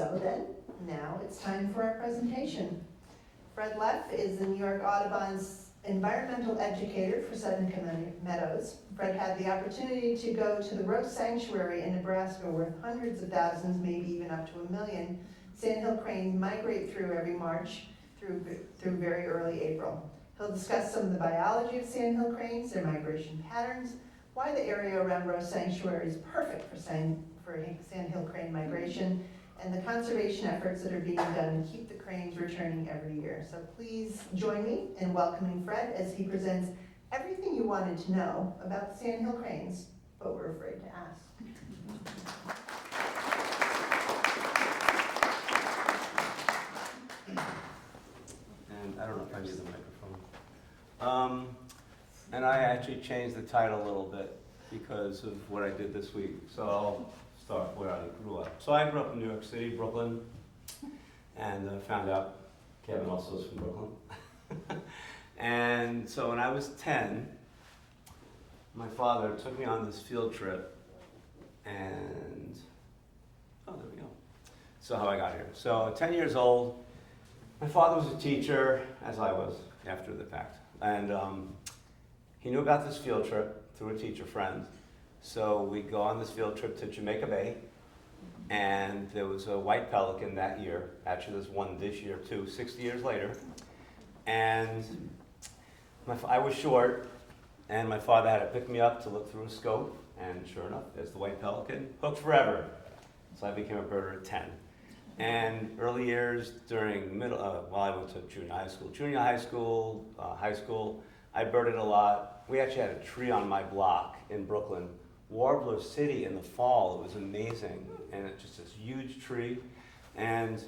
So then, now it's time for our presentation. Fred Leff is the New York Audubon's environmental educator for Seneca Meadows. Fred had the opportunity to go to the Rowe Sanctuary in Nebraska, where hundreds of thousands, maybe even up to 1 million, Sandhill Cranes migrate through every March through very early April. He'll discuss some of the biology of Sandhill Cranes, their migration patterns, why the area around Rowe Sanctuary is perfect for Sandhill Crane migration, and the conservation efforts that are being done to keep the cranes returning every year. So please join me in welcoming Fred as he presents everything you wanted to know about the Sandhill Cranes, but were afraid to ask. And I don't know if I need the microphone. And I actually changed the title a little bit because of what I did this week. So I'll start where I grew up. So I grew up in New York City, Brooklyn, and found out Kevin also is from Brooklyn. And so when I was 10, my father took me on this field trip, and, oh, there we go. So how I got here. So 10 years old, my father was a teacher, as I was after the fact. And he knew about this field trip through a teacher friend. So we go on this field trip to Jamaica Bay, and there was a white pelican that year. Actually, there's one this year too, 60 years later. And I was short, and my father had to pick me up to look through a scope, and sure enough, there's the white pelican, hooked forever. So I became a birder at 10. And early years during while I went to junior high school, high school, I birded a lot. We actually had a tree on my block in Brooklyn, Warbler City in the fall. It was amazing, and it's just this huge tree. And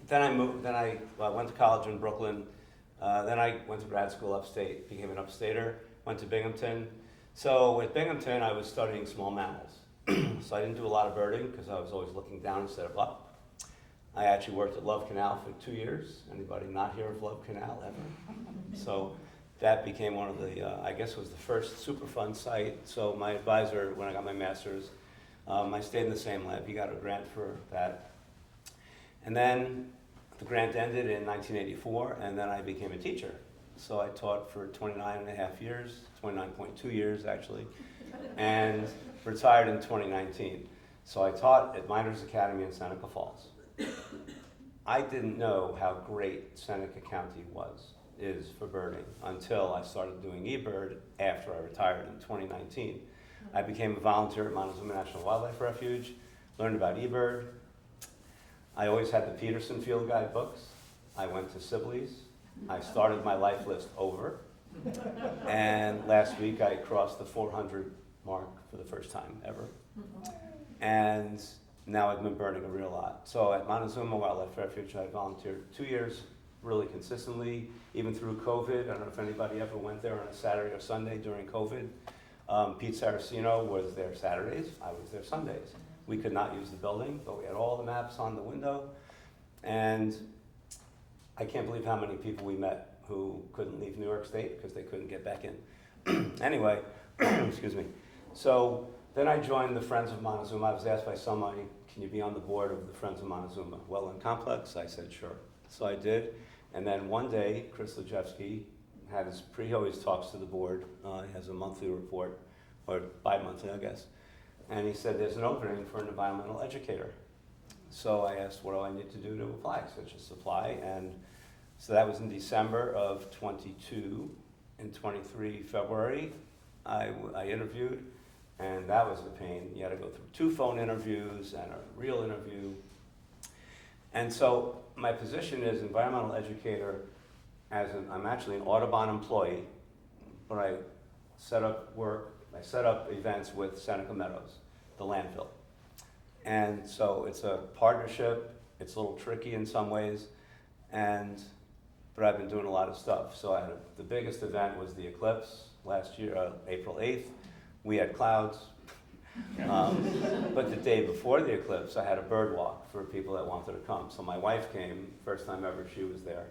then I moved. Then I went to college in Brooklyn. Then I went to grad school upstate, became an upstater. Went to Binghamton. So with Binghamton, I was studying small mammals. So I didn't do a lot of birding because I was always looking down instead of up. I actually worked at Love Canal for 2 years. Anybody not hear of Love Canal ever? So that became one of the, I guess it was the first Superfund site. So my advisor, when I got my master's, I stayed in the same lab. He got a grant for that. And then the grant ended in 1984, and then I became a teacher. So I taught for 29 and a half years, 29.2 years actually, and retired in 2019. So I taught at Miners Academy in Seneca Falls. I didn't know how great Seneca County is for birding until I started doing eBird after I retired in 2019. I became a volunteer at Montezuma National Wildlife Refuge, learned about eBird. I always had the Peterson Field Guide books. I went to Sibley's. I started my life list over. And last week I crossed the 400 mark for the first time ever. And now I've been birding a real lot. So at Montezuma Wildlife Refuge, I volunteered 2 years really consistently, even through COVID. I don't know if anybody ever went there on a Saturday or Sunday during COVID. Pete Saraceno was there Saturdays, I was there Sundays. We could not use the building, but we had all the maps on the window. And I can't believe how many people we met who couldn't leave New York State because they couldn't get back in. Anyway, excuse me. So then I joined the Friends of Montezuma. I was asked by somebody, can you be on the board of the Friends of Montezuma Wetland Complex? I said, sure. So I did. And then one day, Chris Lajewski had he always talks to the board. He has a monthly report, or bi-monthly, I guess. And he said, there's an opening for an environmental educator. So I asked, what do I need to do to apply? So just apply. And so that was in December of 22. In 23 February, I interviewed. And that was the pain. You had to go through 2 phone interviews and a real interview. And so my position is environmental educator. I'm actually an Audubon employee, but I set up events with Seneca Meadows, the landfill. And so it's a partnership. It's a little tricky in some ways, but I've been doing a lot of stuff. So the biggest event was the eclipse last year, April 8th. We had clouds. But the day before the eclipse, I had a bird walk for people that wanted to come. So my wife came, first time ever she was there.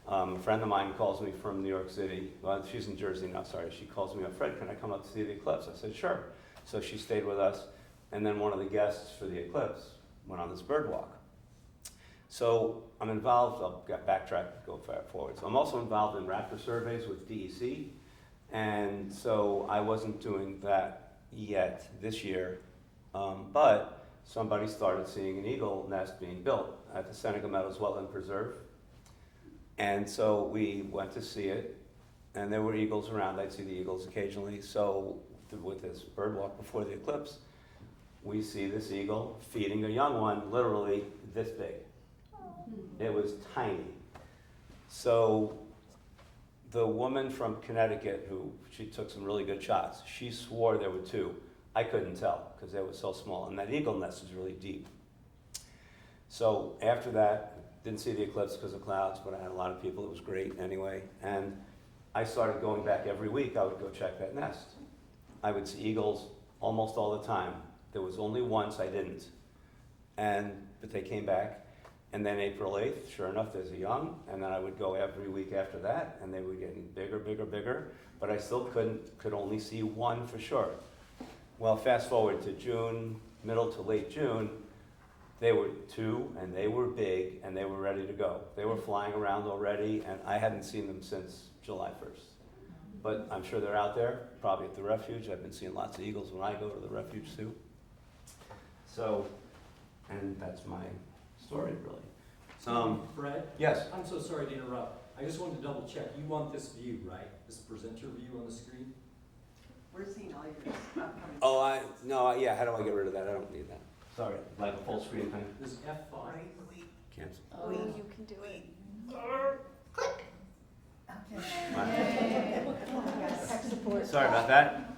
A friend of mine calls me from New York City. Well, she's in Jersey now, sorry. She calls me up, Fred, can I come up to see the eclipse? I said, sure. So she stayed with us. And then one of the guests for the eclipse went on this bird walk. So I'm involved, I'll backtrack, go forward. So I'm also involved in raptor surveys with DEC. And so I wasn't doing that yet this year, but somebody started seeing an eagle nest being built at the Seneca Meadows Wetland Preserve. And so we went to see it, and there were eagles around. I'd see the eagles occasionally. So with this bird walk before the eclipse, we see this eagle feeding a young one, literally this big. It was tiny. So the woman from Connecticut, she took some really good shots, she swore there were two. I couldn't tell because they were so small, and that eagle nest is really deep. So after that, didn't see the eclipse because of clouds, but I had a lot of people. It was great anyway. And I started going back every week. I would go check that nest. I would see eagles almost all the time. There was only once I didn't, but they came back. And then April 8th, sure enough, there's a young, and then I would go every week after that, and they were getting bigger, bigger, bigger, but I still could only see one for sure. Well, fast forward to June, middle to late June, they were two, and they were big, and they were ready to go. They were flying around already, and I hadn't seen them since July 1st. But I'm sure they're out there, probably at the refuge. I've been seeing lots of eagles when I go to the refuge too. So, and that's my story, really. Fred? Yes. I'm so sorry to interrupt. I just wanted to double check. You want this view, right? This presenter view on the screen? We're seeing all your upcoming. Oh, yeah, how do I get rid of that? I don't need that. Sorry, like a full screen thing? This is F5. Cancel. Oh, you can do it. Click. Tech support. Sorry about that.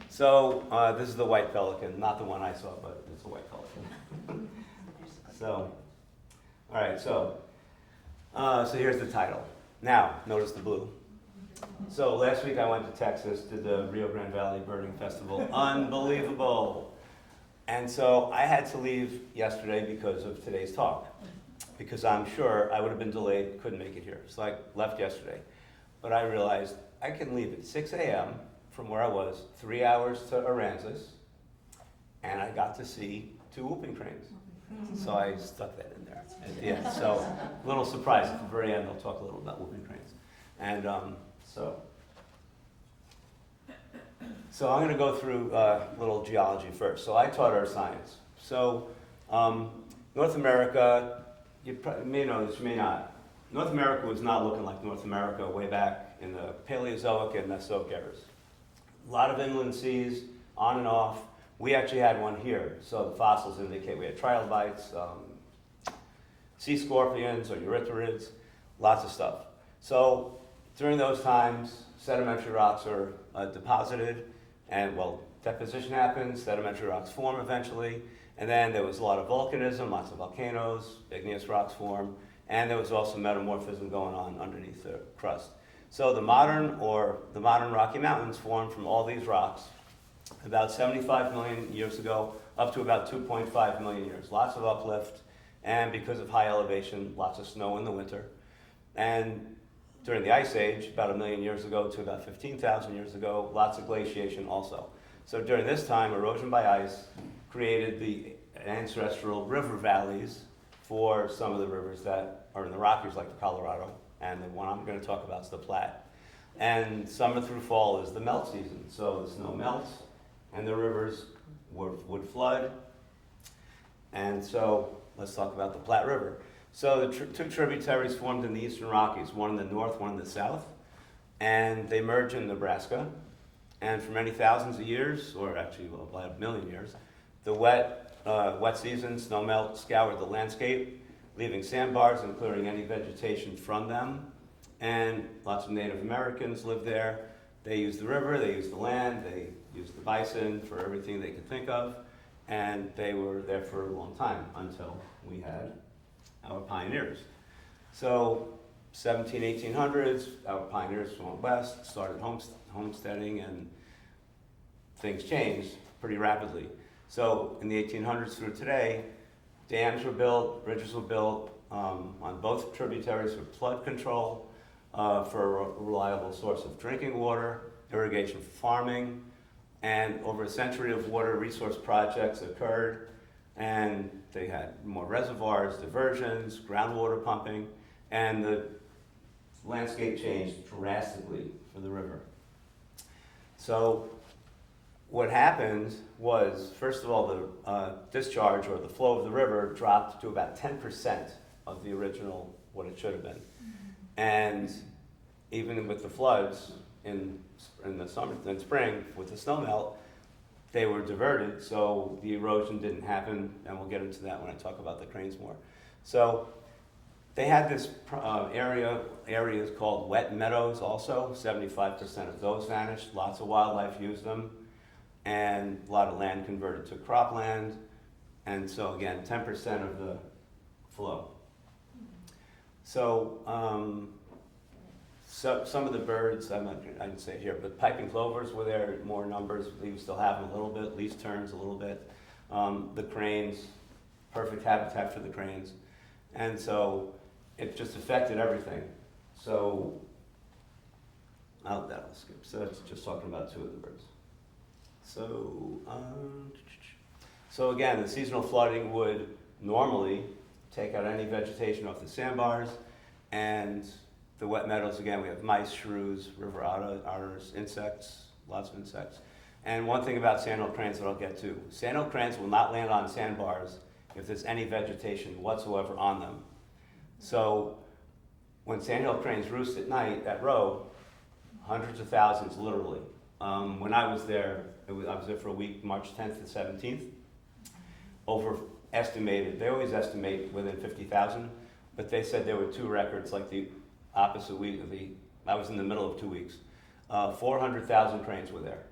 So, this is the white pelican, not the one I saw, but it's a white pelican. So, all right, so here's the title. Now, notice the blue. So last week I went to Texas, did the Rio Grande Valley Birding Festival. Unbelievable. And so I had to leave yesterday because of today's talk, because I'm sure I would have been delayed, couldn't make it here. So I left yesterday. But I realized I can leave at 6 a.m. from where I was, 3 hours to Aransas, and I got to see 2 whooping cranes. So I stuck that in there at the end. So a little surprise at the very end, I'll talk a little about whooping cranes. And so I'm going to go through a little geology first. So I taught earth science. So North America, you may know this, you may not. North America was not looking like North America way back in the Paleozoic and Mesozoic eras. A lot of inland seas, on and off. We actually had one here, so the fossils indicate we had trilobites, sea scorpions or eurythrids, lots of stuff. So during those times, sedimentary rocks are deposited, and deposition happens, sedimentary rocks form eventually, and then there was a lot of volcanism, lots of volcanoes, igneous rocks form, and there was also metamorphism going on underneath the crust. So the modern Rocky Mountains formed from all these rocks about 75 million years ago, up to about 2.5 million years. Lots of uplift, and because of high elevation, lots of snow in the winter. And during the Ice Age, about 1 million years ago to about 15,000 years ago, lots of glaciation also. So during this time, erosion by ice created the ancestral river valleys for some of the rivers that are in the Rockies, like the Colorado, and the one I'm going to talk about is the Platte. And summer through fall is the melt season, so the snow melts, and the rivers would flood. And so let's talk about the Platte River. So the 2 tributaries formed in the Eastern Rockies, one in the north, one in the south, and they merge in Nebraska. And for many thousands of years, or actually about 1 million years, the wet season, snow melt, scoured the landscape, leaving sandbars and clearing any vegetation from them. And lots of Native Americans lived there. They used the river, they used the land, they used the bison for everything they could think of, and they were there for a long time until we had our pioneers. So 1800s, our pioneers went west, started homesteading, and things changed pretty rapidly. So in the 1800s through today, dams were built, bridges were built on both tributaries for flood control, for a reliable source of drinking water, irrigation for farming, and over a century of water resource projects occurred. And they had more reservoirs, diversions, groundwater pumping, and the landscape changed drastically for the river. So what happened was, first of all, the discharge or the flow of the river dropped to about 10% of the original, what it should have been. And even with the floods in the summer and spring with the snow melt, they were diverted, so the erosion didn't happen, and we'll get into that when I talk about the cranes more. So they had this areas called wet meadows also. 75% of those vanished. Lots of wildlife used them, and a lot of land converted to cropland. And so again, 10% of the flow. So, some of the birds, I didn't say it here, but piping plovers were there, more numbers. We still have them a little bit, least terns a little bit. The cranes, perfect habitat for the cranes. And so it just affected everything. So, that'll skip. So it's just talking about two of the birds. So again, the seasonal flooding would normally take out any vegetation off the sandbars, and the wet meadows, again, we have mice, shrews, river otters, insects, lots of insects. And one thing about sandhill cranes that I'll get to, sandhill cranes will not land on sandbars if there's any vegetation whatsoever on them. So when sandhill cranes roost at night at Rowe, hundreds of thousands, literally. When I was there, I was there for a week, March 10th to 17th. Overestimated, they always estimate within 50,000, but they said there were two records, like the opposite week of I was in the middle of 2 weeks. 400,000 cranes were there.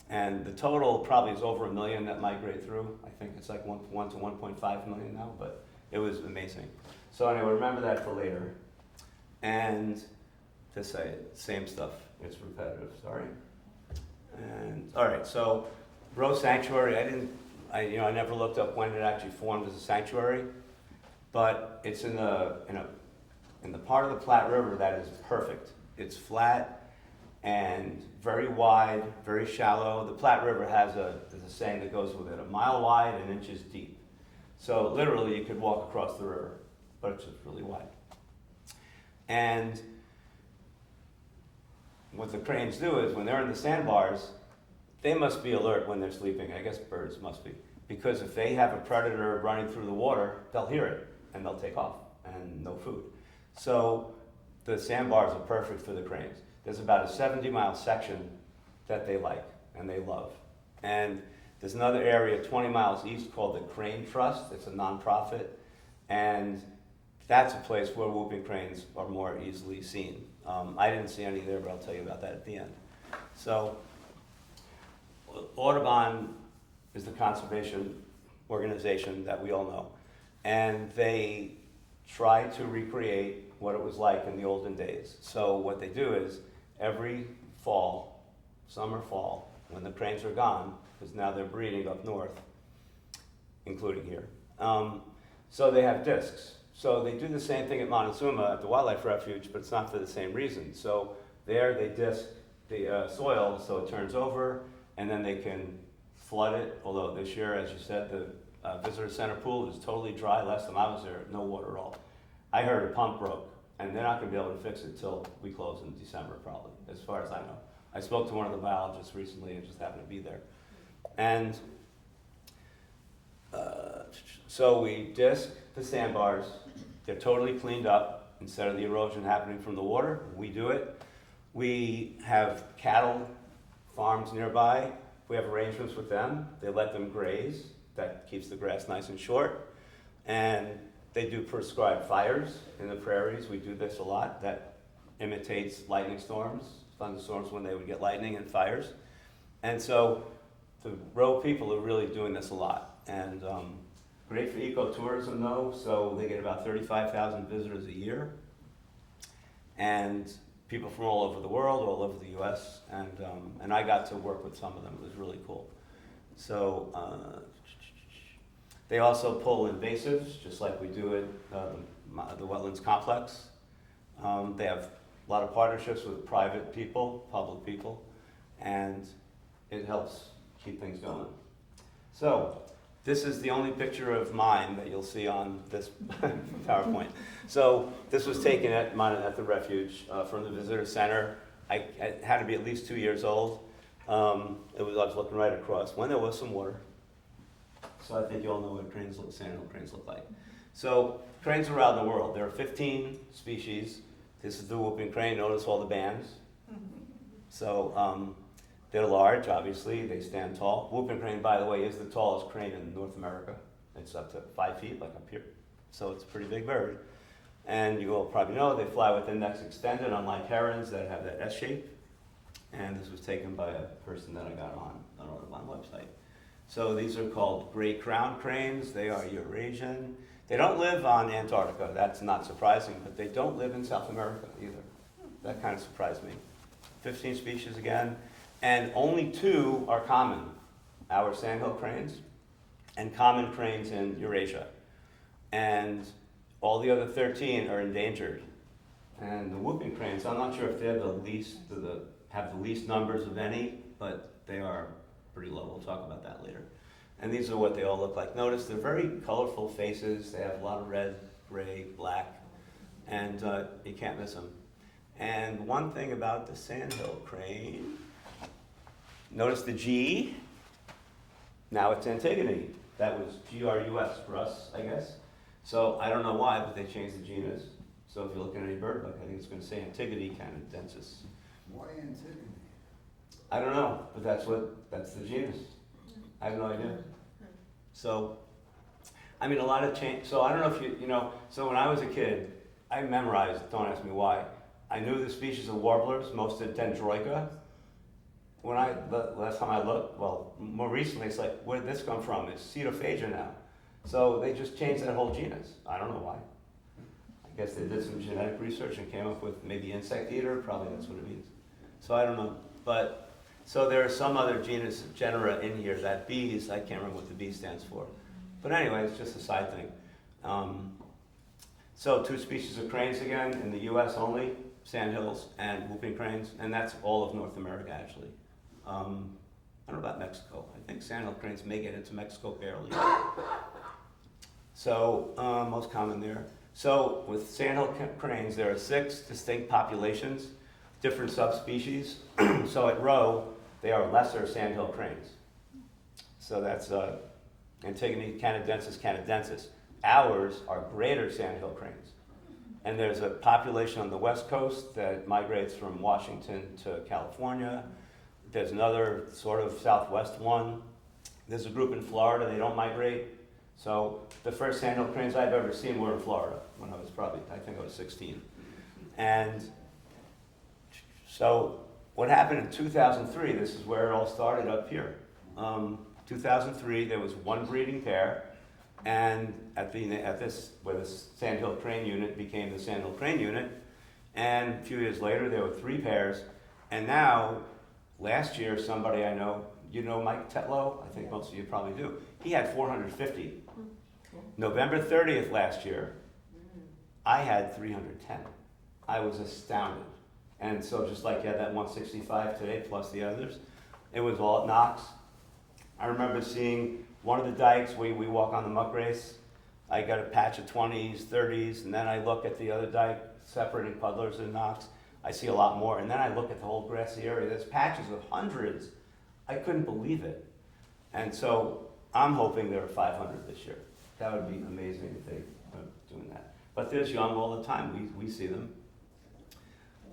And the total probably is over 1 million that migrate through. I think it's like 1 to 1.5 million now, but it was amazing. So anyway, remember that for later. And to say it, same stuff, it's repetitive, sorry. And all right, so Rowe Sanctuary, I never looked up when it actually formed as a sanctuary, but it's in the part of the Platte River that is perfect. It's flat and very wide, very shallow. The Platte River there's a saying that goes with it, 1 mile wide and inches deep. So literally you could walk across the river, but it's just really wide. And what the cranes do is when they're in the sandbars, they must be alert when they're sleeping. I guess birds must be. Because if they have a predator running through the water, they'll hear it and they'll take off and no food. So the sandbars are perfect for the cranes. There's about a 70-mile section that they like and they love. And there's another area 20 miles east called the Crane Trust. It's a nonprofit. And that's a place where whooping cranes are more easily seen. I didn't see any there, but I'll tell you about that at the end. So Audubon is the conservation organization that we all know. And they try to recreate what it was like in the olden days. So what they do is every fall, summer, fall, when the cranes are gone, because now they're breeding up north, including here. So they have discs. So they do the same thing at Montezuma at the wildlife refuge, but it's not for the same reason. So there they disc the soil so it turns over, and then they can flood it. Although this year, as you said, the visitor center pool is totally dry. Last time I was there, no water at all. I heard a pump broke, and they're not going to be able to fix it till we close in December, probably, as far as I know. I spoke to one of the biologists recently and just happened to be there. And so we disc the sandbars. They're totally cleaned up. Instead of the erosion happening from the water, we do it. We have cattle farms nearby. We have arrangements with them. They let them graze. That keeps the grass nice and short. And they do prescribed fires in the prairies. We do this a lot. That imitates lightning storms, thunderstorms when they would get lightning and fires. And so the Rowe people are really doing this a lot. And great for ecotourism though, so they get about 35,000 visitors a year. And people from all over the world, all over the US, and I got to work with some of them. It was really cool. So they also pull invasives, just like we do at the Wetlands Complex. They have a lot of partnerships with private people, public people, and it helps keep things going. So This is the only picture of mine that you'll see on this PowerPoint. So this was taken at the refuge from the visitor center. I had to be at least 2 years old. I was looking right across when there was some water. So I think you all know what sandhill cranes look like. So cranes around the world, there are 15 species. This is the whooping crane. Notice all the bands. So they're large, obviously. They stand tall. Whooping crane, by the way, is the tallest crane in North America. It's up to 5 feet, like up here. So it's a pretty big bird. And you all probably know they fly with index extended, unlike herons that have that S shape. And this was taken by a person that I got on an Audubon website. So these are called gray crown cranes. They are Eurasian. They don't live on Antarctica. That's not surprising, but they don't live in South America either. That kind of surprised me. 15 species again, and only 2 are common. Our sandhill cranes and common cranes in Eurasia. And all the other 13 are endangered. And the whooping cranes, I'm not sure if they're have the least numbers of any, but they are pretty low. We'll talk about that later. And these are what they all look like. Notice they're very colorful faces. They have a lot of red, gray, black, and you can't miss them. And one thing about the sandhill crane, notice the G. Now it's Antigone. That was GRUS for us, I guess. So I don't know why, but they changed the genus. So if you look at any bird book, I think it's going to say Antigone canadensis. Why Antigone? I don't know, but that's the genus. I have no idea. So, I mean, a lot of change. So I don't know if so when I was a kid, I memorized, don't ask me why, I knew the species of warblers, most of Dendroica. Last time I looked, well, more recently, it's like, where did this come from? It's Cetophagia now. So they just changed that whole genus. I don't know why. I guess they did some genetic research and came up with maybe insect eater, probably that's what it means. So I don't know, but, so there are some other genera in here that bees, I can't remember what the B stands for. But anyway, it's just a side thing. So 2 species of cranes again, in the US only, sandhills and whooping cranes, and that's all of North America actually. I don't know about Mexico. I think sandhill cranes may get into Mexico barely. So most common there. So with sandhill cranes, there are 6 distinct populations, different subspecies. So at Rowe, they are lesser sandhill cranes. So that's Antigone canadensis. Ours are greater sandhill cranes. And there's a population on the West Coast that migrates from Washington to California. There's another sort of southwest one. There's a group in Florida, they don't migrate. So the first sandhill cranes I've ever seen were in Florida when I was I think I was 16. And so what happened in 2003, this is where it all started up here. 2003, there was 1 breeding pair, and where the Sandhill Crane unit became the Sandhill Crane unit, and a few years later there were 3 pairs, and now, last year, somebody I know, you know Mike Tetlow? I think most of you probably do. He had 450. November 30th last year, I had 310. I was astounded. And so just like you had that 165 today, plus the others, it was all at Knox. I remember seeing one of the dikes, we walk on the muck race. I got a patch of 20s, 30s, and then I look at the other dike, separating puddlers and Knox. I see a lot more, and then I look at the whole grassy area. There's patches of hundreds. I couldn't believe it. And so I'm hoping there are 500 this year. That would be amazing if they were doing that. But there's young all the time. We see them.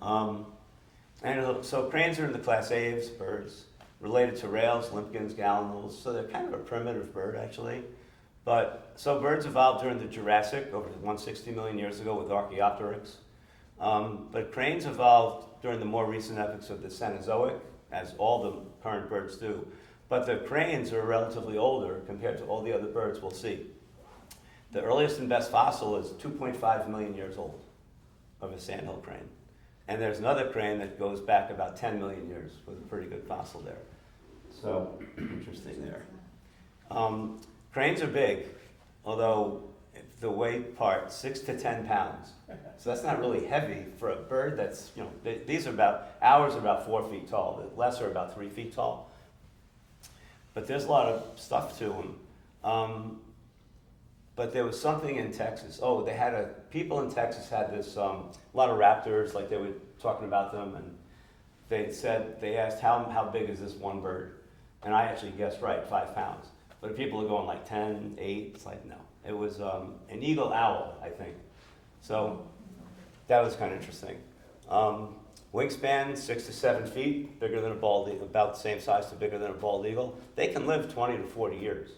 And so cranes are in the class Aves, birds, related to rails, limpkins, gallinals. So they're kind of a primitive bird, actually. But so birds evolved during the Jurassic, over 160 million years ago with Archaeopteryx. But cranes evolved during the more recent epochs of the Cenozoic, as all the current birds do. But the cranes are relatively older compared to all the other birds we'll see. The earliest and best fossil is 2.5 million years old of a sandhill crane. And there's another crane that goes back about 10 million years with a pretty good fossil there. So, interesting there. Cranes are big, although the weight part, 6 to 10 pounds. So that's not really heavy for a bird that's, ours are about 4 feet tall, the lesser are about 3 feet tall. But there's a lot of stuff to them. But there was something in Texas. Oh, people in Texas had this, a lot of raptors, like they were talking about them, and they asked how big is this one bird? And I actually guessed right, 5 pounds. But people are going like 10, 8, it's like no. It was an eagle owl, I think. So that was kind of interesting. Wingspan, 6 to 7 feet, bigger than a bald eagle, about the same size to bigger than a bald eagle. They can live 20 to 40 years.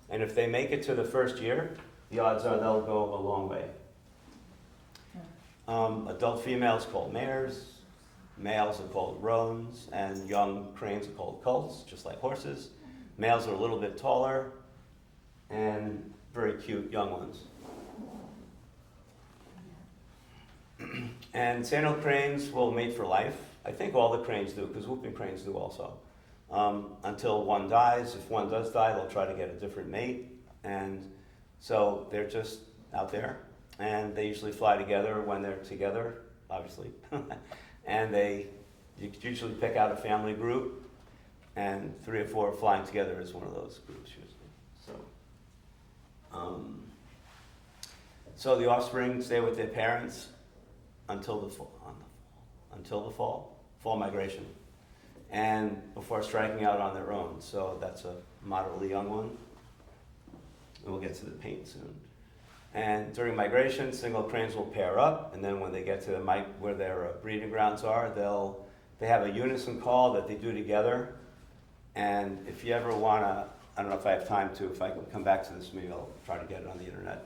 And if they make it to the first year, the odds are they'll go a long way. Adult females called mares, males are called roans, and young cranes are called colts, just like horses. Males are a little bit taller, and very cute young ones. And Sandhill cranes will mate for life. I think all the cranes do, because whooping cranes do also. Until one dies. If one does die, they'll try to get a different mate. And so they're just out there. And they usually fly together when they're together, obviously. And you usually pick out a family group, and 3 or 4 flying together is one of those groups usually. So the offspring stay with their parents until the fall migration, and before striking out on their own. So that's a moderately young one. And we'll get to the paint soon. And during migration, single cranes will pair up, and then when they get to where their breeding grounds are, they have a unison call that they do together. And if you ever wanna, I don't know if I have time to, if I can come back to this, maybe I'll try to get it on the internet.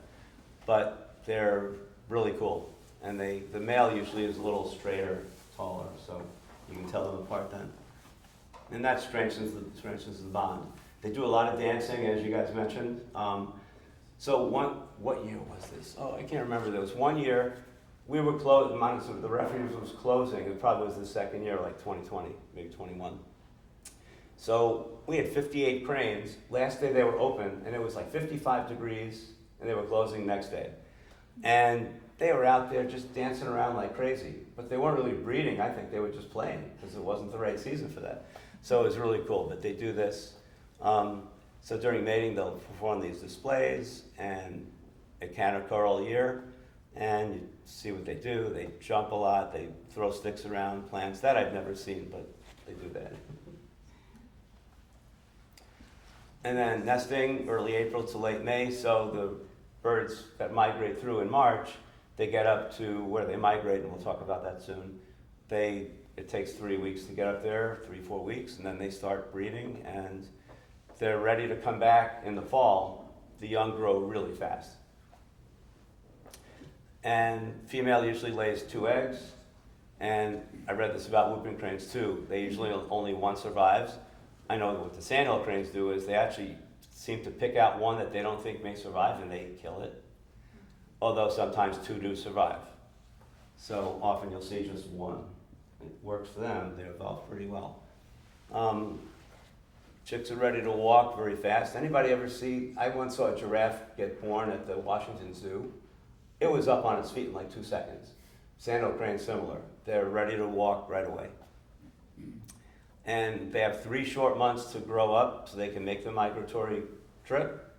But they're really cool. And the male usually is a little straighter, taller, so you can tell them apart then. And that strengthens the bond. They do a lot of dancing, as you guys mentioned. So what year was this? Oh, I can't remember. There was one year we were closed. The refuge was closing. It probably was the second year, like 2020, maybe 21. So we had 58 cranes. Last day they were open, and it was like 55 degrees, and they were closing next day. And they were out there just dancing around like crazy. But they weren't really breeding. I think they were just playing, because it wasn't the right season for that. So it was really cool. But they do this. So during mating, they'll perform these displays, and it can occur all year. And you see what they do. They jump a lot. They throw sticks around, plants. That I've never seen, but they do that. And then nesting, early April to late May. So the birds that migrate through in March, they get up to where they migrate, and we'll talk about that soon. It takes 3 weeks to get up there, 3-4 weeks, and then they start breeding, and they're ready to come back in the fall. The young grow really fast. And female usually lays 2 eggs, and I read this about whooping cranes too. They usually only one survives. I know what the Sandhill cranes do is they actually seem to pick out one that they don't think may survive, and they kill it. Although sometimes 2 do survive. So often you'll see just one. It works for them. They evolve pretty well. Chicks are ready to walk very fast. Anybody ever see, I once saw a giraffe get born at the Washington Zoo. It was up on its feet in like 2 seconds. Sandhill cranes similar. They're ready to walk right away. And they have 3 short months to grow up so they can make the migratory trip.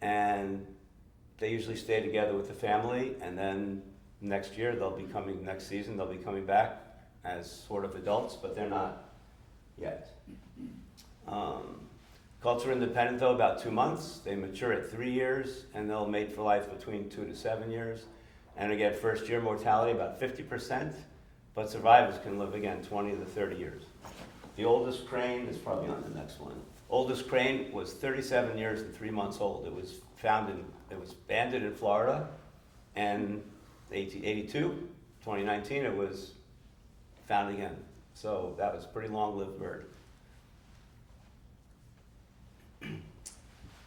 And they usually stay together with the family, and then next season they'll be coming back as sort of adults, but they're not yet. Culture independent though, about 2 months. They mature at 3 years, and they'll mate for life between 2 to 7 years. And again, first year mortality about 50%, but survivors can live again 20 to 30 years. The oldest crane is probably on the next one. Oldest crane was 37 years and 3 months old. It was banded in Florida, and 1882, 2019, it was found again. So that was a pretty long-lived bird.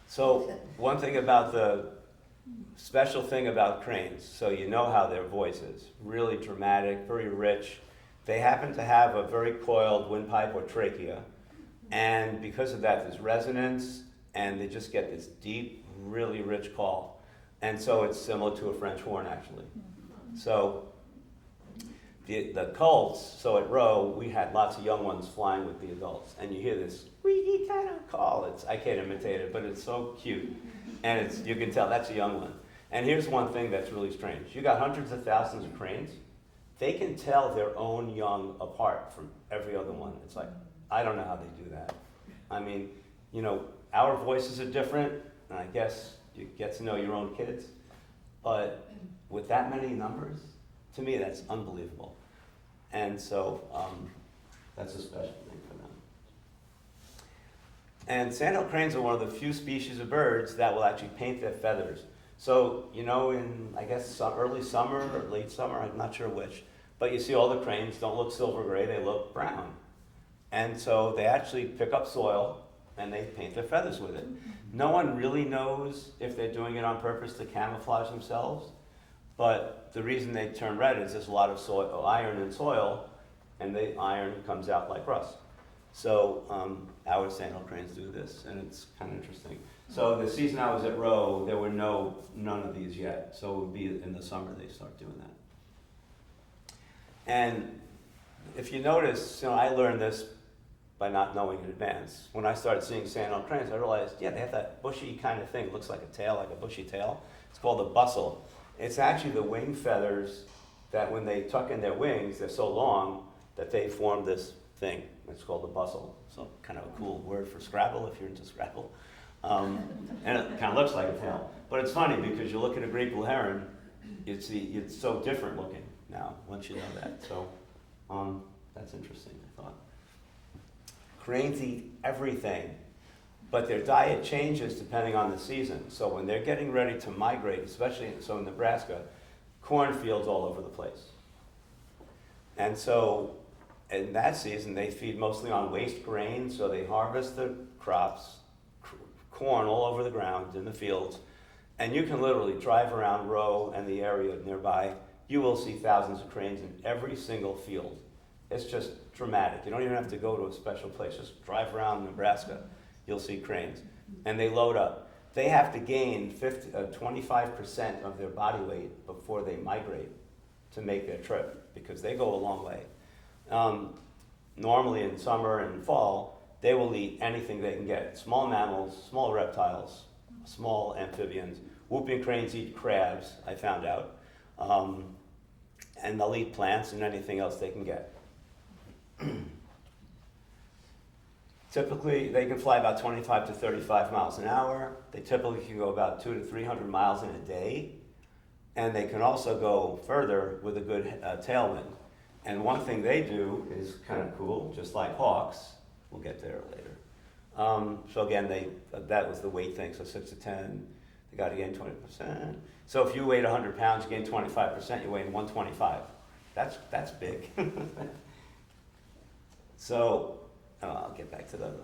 So one thing about the special thing about cranes, so you know how their voice is, really dramatic, very rich. They happen to have a very coiled windpipe or trachea, and because of that, there's resonance, and they just get this deep, really rich call. And so it's similar to a French horn, actually. So the colts, so at Rowe, we had lots of young ones flying with the adults, and you hear this wee kind of call. I can't imitate it, but it's so cute, and you can tell that's a young one. And here's one thing that's really strange. You got hundreds of thousands of cranes. They can tell their own young apart from every other one. It's like, I don't know how they do that. I mean, our voices are different, and I guess you get to know your own kids, but with that many numbers, to me, that's unbelievable. And so that's a special thing for them. And sandhill cranes are one of the few species of birds that will actually paint their feathers. So, in, I guess, early summer or late summer, I'm not sure which, but you see all the cranes don't look silver gray, they look brown. And so they actually pick up soil and they paint their feathers with it. No one really knows if they're doing it on purpose to camouflage themselves, but the reason they turn red is there's a lot of iron in soil, and the iron comes out like rust. So our sandhill cranes do this, and it's kind of interesting. So the season I was at Rowe, there were none of these yet. So it would be in the summer they start doing that. And if you notice, I learned this by not knowing in advance. When I started seeing sandhill cranes, I realized, they have that bushy kind of thing. It looks like a tail, like a bushy tail. It's called a bustle. It's actually the wing feathers that when they tuck in their wings, they're so long that they form this thing. It's called a bustle. So kind of a cool word for Scrabble if you're into Scrabble. And it kind of looks like a tail. But it's funny because you look at a great blue heron, it's so different looking now once you know that. So that's interesting, I thought. Cranes eat everything, but their diet changes depending on the season. So when they're getting ready to migrate, especially in Nebraska, cornfields all over the place. And so in that season, they feed mostly on waste grain, so they harvest the crops, corn all over the ground in the fields, and you can literally drive around Rowe and the area nearby. You will see thousands of cranes in every single field. It's just dramatic. You don't even have to go to a special place. Just drive around Nebraska. You'll see cranes. And they load up. They have to gain 25% of their body weight before they migrate to make their trip because they go a long way. Normally in summer and fall, they will eat anything they can get. Small mammals, small reptiles, small amphibians. Whooping cranes eat crabs, I found out. And they'll eat plants and anything else they can get. Typically, they can fly about 25 to 35 miles an hour. They typically can go about 200 to 300 miles in a day. And they can also go further with a good tailwind. And one thing they do is kind of cool, just like hawks. We'll get there later. So again, that was the weight thing. So 6 to 10, they got to gain 20%. So if you weighed 100 pounds, you gain 25%, you weigh 125. That's big. So, I'll get back to the other.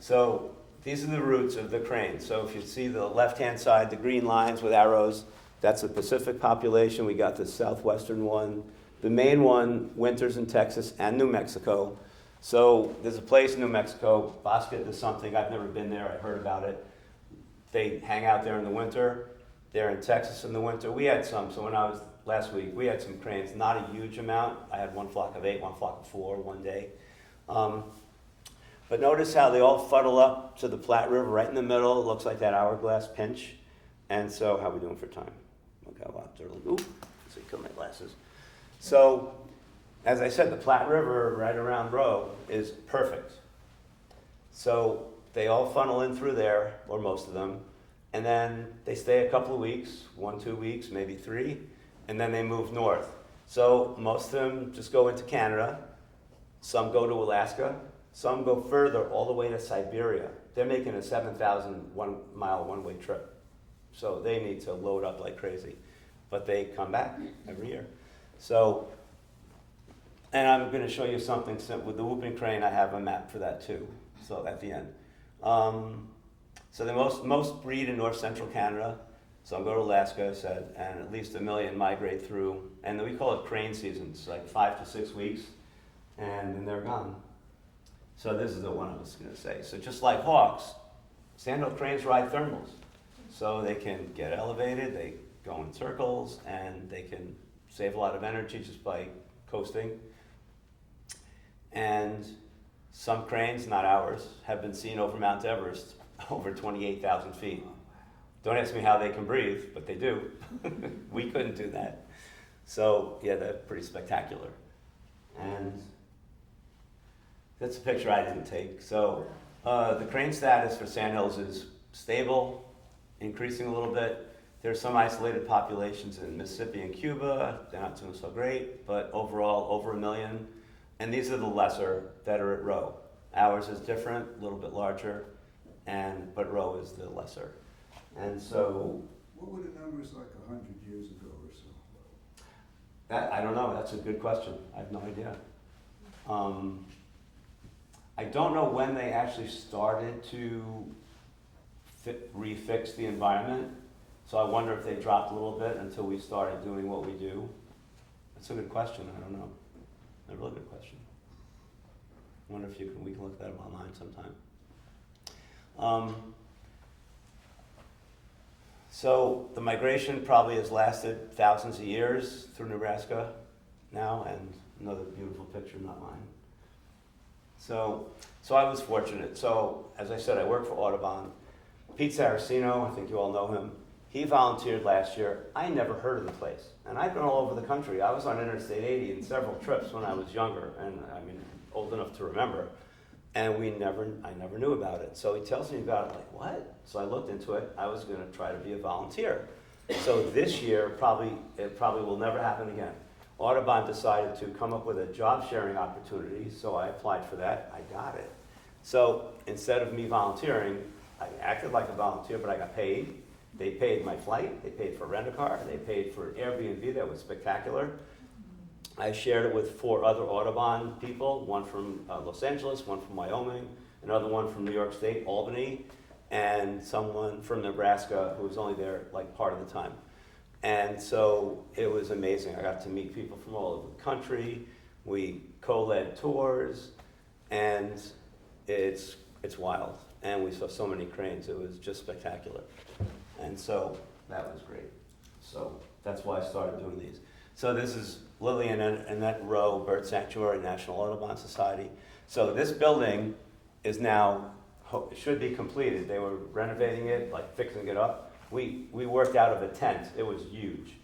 So these are the roots of the crane. So if you see the left-hand side, the green lines with arrows, that's the Pacific population. We got the southwestern one. The main one winters in Texas and New Mexico. So there's a place in New Mexico, Bosque de something, I've never been there, I heard about it. They hang out there in the winter. They're in Texas in the winter. We had some, so when I was last week, we had some cranes, not a huge amount. I had one flock of 8, one flock of 4 one day. But notice how they all funnel up to the Platte River right in the middle. It looks like that hourglass pinch. And so, how are we doing for time? Okay, a lot early. Ooh, let's see, kill my glasses. So, as I said, the Platte River right around Rowe is perfect. So, they all funnel in through there, or most of them, and then they stay a couple of weeks, 1, 2 weeks, maybe 3, and then they move north. So, most of them just go into Canada. Some go to Alaska. Some go further, all the way to Siberia. They're making a 7,000-mile one-way trip. So they need to load up like crazy. But they come back every year. So, and I'm going to show you something simple. With the whooping crane, I have a map for that too. So at the end. So the most breed in north central Canada. Some go to Alaska, I said, and at least 1 million migrate through. And we call it crane season. It's like 5 to 6 weeks. And then they're gone. So this is the one I was going to say. So just like hawks, sandhill cranes ride thermals. So they can get elevated, they go in circles, and they can save a lot of energy just by coasting. And some cranes, not ours, have been seen over Mount Everest, over 28,000 feet. Don't ask me how they can breathe, but they do. We couldn't do that. So yeah, they're pretty spectacular. And that's a picture I didn't take. So the crane status for Sandhills is stable, increasing a little bit. There's some isolated populations in Mississippi and Cuba. They're not doing so great, but overall over 1 million. And these are the lesser that are at Rowe. Ours is different, a little bit larger, but Rowe is the lesser. And so, what were the numbers like 100 years ago or so? that, I don't know, that's a good question. I have no idea. I don't know when they actually started to refix the environment. So I wonder if they dropped a little bit until we started doing what we do. That's a good question, I don't know. A really good question. I wonder if we can look that up online sometime. So the migration probably has lasted thousands of years through Nebraska now, and another beautiful picture, not mine. So I was fortunate. So as I said, I work for Audubon. Pete Saraceno, I think you all know him, he volunteered last year. I never heard of the place. And I've been all over the country. I was on Interstate 80 in several trips when I was younger, and I mean, old enough to remember. And I never knew about it. So he tells me about it, like, what? So I looked into it. I was gonna try to be a volunteer. So this year, it probably will never happen again. Audubon decided to come up with a job sharing opportunity, so I applied for that. I got it. So instead of me volunteering, I acted like a volunteer, but I got paid. They paid my flight, they paid for a rent-a-car, they paid for an Airbnb that was spectacular. I shared it with 4 other Audubon people, one from Los Angeles, one from Wyoming, another one from New York State, Albany, and someone from Nebraska who was only there like part of the time. And so it was amazing. I got to meet people from all over the country. We co-led tours, and it's wild. And we saw so many cranes. It was just spectacular. And so that was great. So that's why I started doing these. So this is Lily and Annette Rowe Bird Sanctuary, National Audubon Society. So this building is now, should be completed. They were renovating it, like fixing it up. We worked out of a tent. It was huge.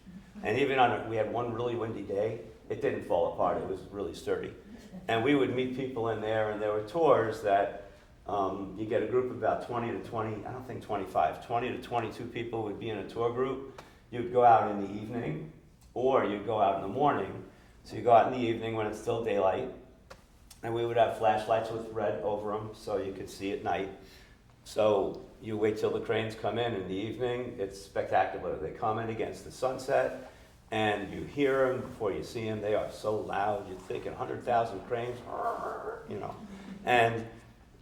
And even we had one really windy day, it didn't fall apart. It was really sturdy. And we would meet people in there, and there were tours that you get a group of about 20 to 20, I don't think 25, 20 to 22 people would be in a tour group. You'd go out in the evening, or you'd go out in the morning. So you go out in the evening when it's still daylight, and we would have flashlights with red over them so you could see at night. So you wait till the cranes come in the evening. It's spectacular. They come in against the sunset, and you hear them before you see them. They are so loud. You're thinking 100,000 cranes, you know, and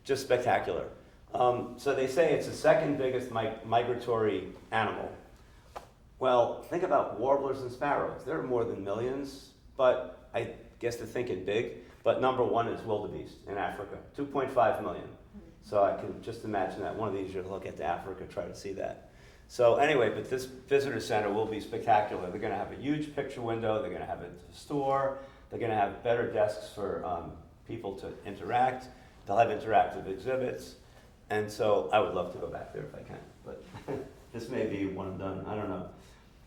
just spectacular. So they say it's the second biggest migratory animal. Well, think about warblers and sparrows. There are more than millions, but I guess they're thinking big. But number 1 is wildebeest in Africa, 2.5 million. So I can just imagine that one of these years I'll get to Africa, try to see that. So anyway, but this visitor center will be spectacular. They're gonna have a huge picture window, they're gonna have a store, they're gonna have better desks for people to interact, they'll have interactive exhibits, and so I would love to go back there if I can, but this may be one and done, I don't know.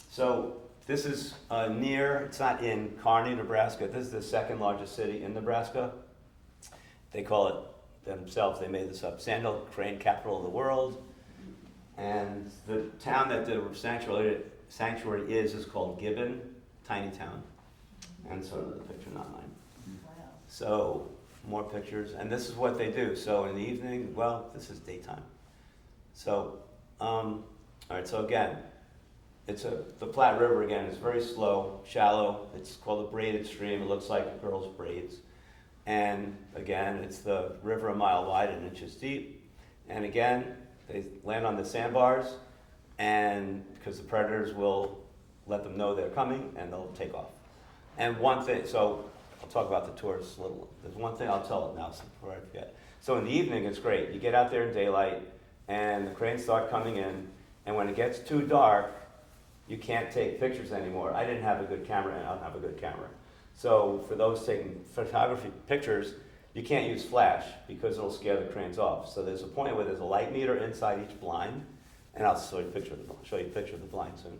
So this is it's not in Kearney, Nebraska, this is the second largest city in Nebraska. They call it themselves, they made this up, Sandhill Crane capital of the world. And the town that the sanctuary is called Gibbon, tiny town. And so the picture, not mine. Wow. So more pictures, and this is what they do. So in the evening, well, this is daytime. So, all right, so again, the Platte River again is very slow, shallow. It's called a braided stream. It looks like a girl's braids. And again, it's the river a mile wide and inches deep. And again, they land on the sandbars, and because the predators will let them know they're coming, and they'll take off. And one thing, so I'll talk about the tours a little. There's one thing, I'll tell it now before I forget. So in the evening, it's great. You get out there in daylight, and the cranes start coming in, and when it gets too dark, you can't take pictures anymore. I didn't have a good camera, and I don't have a good camera. So for those taking photography pictures, you can't use flash because it'll scare the cranes off. So there's a point where there's a light meter inside each blind, and I'll show you a picture of the blind soon.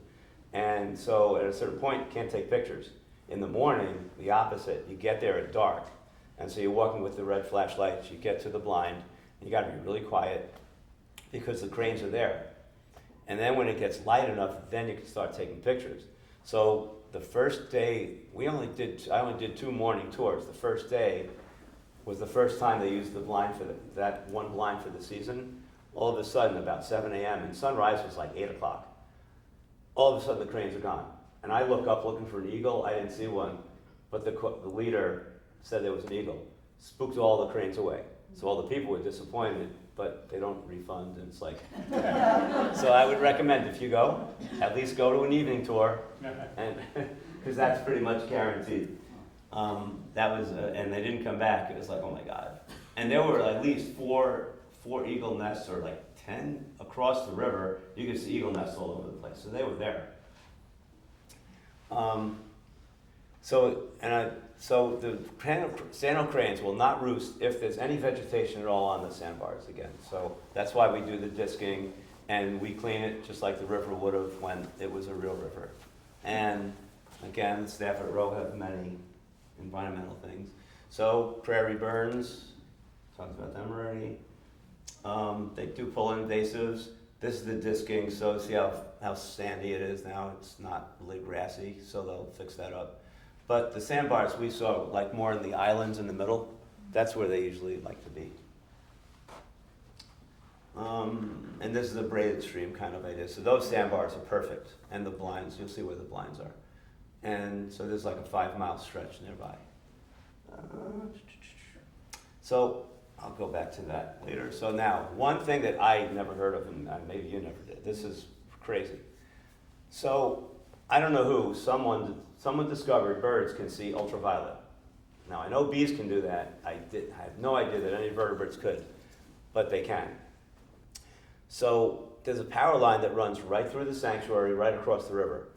And so at a certain point, you can't take pictures. In the morning, the opposite, you get there at dark, and so you're walking with the red flashlights, you get to the blind, and you gotta be really quiet because the cranes are there. And then when it gets light enough, then you can start taking pictures. So the first day, I only did 2 morning tours. The first day was the first time they used the blind for that one blind for the season. All of a sudden, about 7 a.m., and sunrise was like 8 o'clock. All of a sudden, the cranes are gone. And I look up looking for an eagle. I didn't see one, but the leader said there was an eagle. Spooked all the cranes away. So all the people were disappointed, but they don't refund, and it's like. So I would recommend if you go, at least go to an evening tour, and because that's pretty much guaranteed. That was, and they didn't come back. It was like, oh my God. And there were at least four eagle nests, or like 10 across the river. You could see eagle nests all over the place. So they were there. So the Sandhill cranes will not roost if there's any vegetation at all on the sandbars again. So that's why we do the disking, and we clean it just like the river would have when it was a real river. And again, the staff at Rowe have many environmental things. So prairie burns, talked about them already. They do pull invasives. This is the disking, so see how sandy it is now. It's not really grassy, so they'll fix that up. But the sandbars we saw, like more in the islands in the middle, that's where they usually like to be. And this is a braided stream kind of idea. So those sandbars are perfect, and the blinds, you'll see where the blinds are. And so there's like a 5-mile stretch nearby. So I'll go back to that later. So now, one thing that I never heard of, and maybe you never did, this is crazy. So I don't know who, someone discovered birds can see ultraviolet. Now I know bees can do that. I have no idea that any vertebrates could, but they can. So there's a power line that runs right through the sanctuary, right across the river.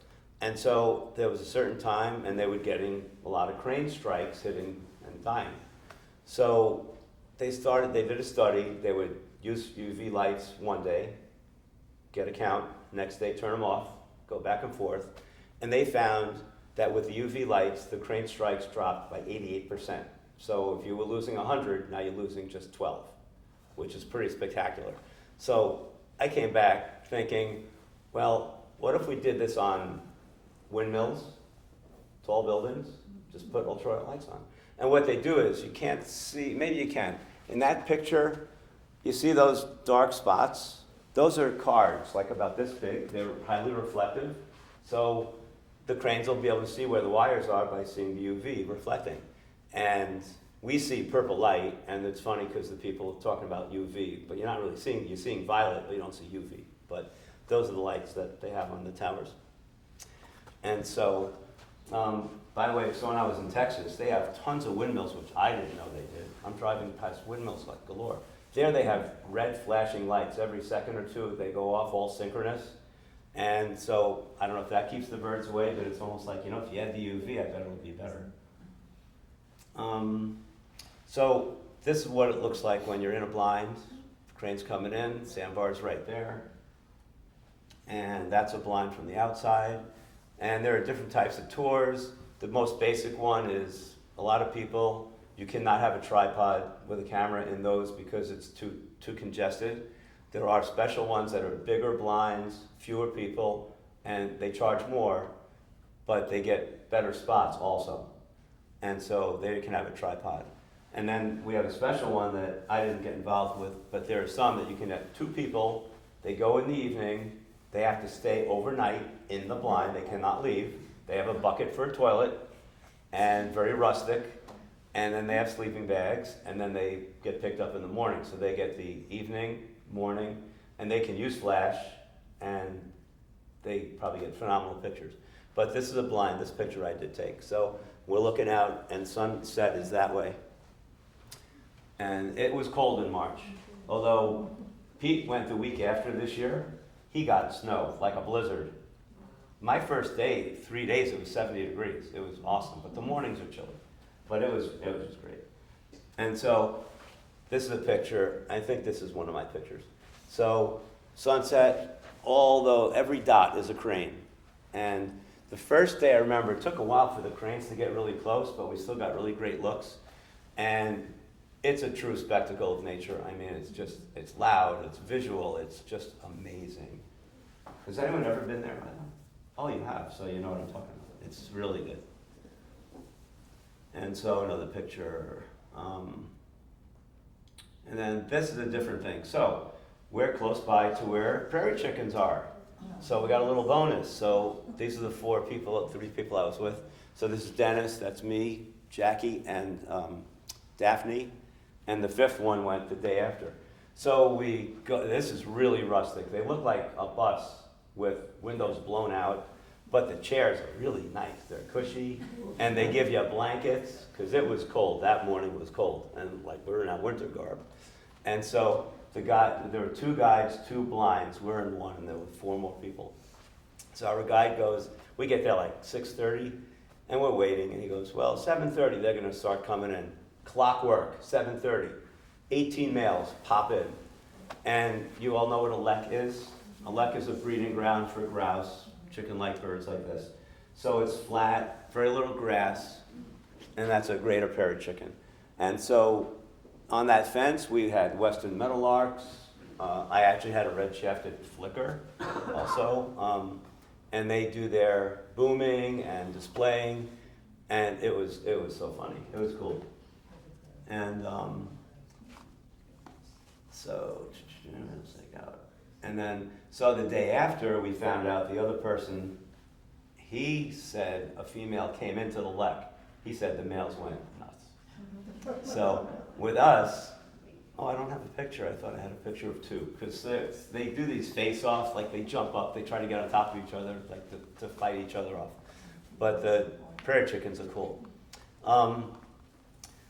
And so there was a certain time, and they were getting a lot of crane strikes hitting and dying. So they did a study. They would use UV lights one day, get a count, next day turn them off, go back and forth, and they found that with the UV lights, the crane strikes dropped by 88%. So if you were losing 100, now you're losing just 12, which is pretty spectacular. So I came back thinking, well, what if we did this on windmills, tall buildings, just put ultraviolet lights on? And what they do is, you can't see, maybe you can. In that picture, you see those dark spots? Those are cards, like about this big. They're highly reflective. So the cranes will be able to see where the wires are by seeing the UV reflecting. And we see purple light, and it's funny because the people are talking about UV, but you're not really seeing, you're seeing violet, but you don't see UV. But those are the lights that they have on the towers. And so, by the way, so when I was in Texas, they have tons of windmills, which I didn't know they did. I'm driving past windmills like galore. There they have red flashing lights. Every second or two, they go off all synchronous. And so, I don't know if that keeps the birds away, but it's almost like, if you had the UV, I bet it would be better. So this is what it looks like when you're in a blind. Crane's coming in, sandbar's right there. And that's a blind from the outside. And there are different types of tours. The most basic one is a lot of people, you cannot have a tripod with a camera in those because it's too congested. There are special ones that are bigger blinds, fewer people, and they charge more, but they get better spots also. And so they can have a tripod. And then we have a special one that I didn't get involved with, but there are some that you can have 2 people, they go in the evening, they have to stay overnight in the blind, they cannot leave. They have a bucket for a toilet, and very rustic, and then they have sleeping bags, and then they get picked up in the morning. So they get the evening, morning, and they can use flash, and they probably get phenomenal pictures. But this is a blind, this picture I did take. So we're looking out, and sunset is that way. And it was cold in March, although Pete went the week after this year. He got snow, like a blizzard. my first day, 3 days, it was 70 degrees. It was awesome, but the mornings are chilly. But it was just great. And so this is a picture. I think this is one of my pictures. So sunset, although every dot is a crane. And the first day I remember, it took a while for the cranes to get really close, but we still got really great looks. And it's a true spectacle of nature. I mean, it's loud, it's visual, it's just amazing. Has anyone ever been there? Oh, you have, so you know what I'm talking about. It's really good. And so another picture. And then this is a different thing. So we're close by to where prairie chickens are. So we got a little bonus. So these are the three people I was with. So this is Dennis, that's me, Jackie, and Daphne. And the fifth one went the day after. So we go, this is really rustic. They look like a bus with windows blown out, but the chairs are really nice. They're cushy, and they give you blankets, because it was cold. That morning was cold, and like we're in our winter garb. And so there were 2 guides, 2 blinds. We're in one, and there were 4 more people. So our guide goes, we get there like 6:30, and we're waiting, and he goes, well, 7:30, they're gonna start coming in. Clockwork, 7:30. 18 males pop in. And you all know what a lek is? A lek is a breeding ground for grouse, chicken-like birds like this. So it's flat, very little grass, and that's a greater prairie chicken. And so on that fence, we had western meadowlarks. I actually had a red-shafted flicker also. And they do their booming and displaying, and it was so funny. It was cool. And and then, so the day after, we found out the other person, he said a female came into the lek. He said the males went nuts. So with us, I don't have a picture. I thought I had a picture of 2, because they do these face-offs, like they jump up, they try to get on top of each other, like to fight each other off. But the prairie chickens are cool.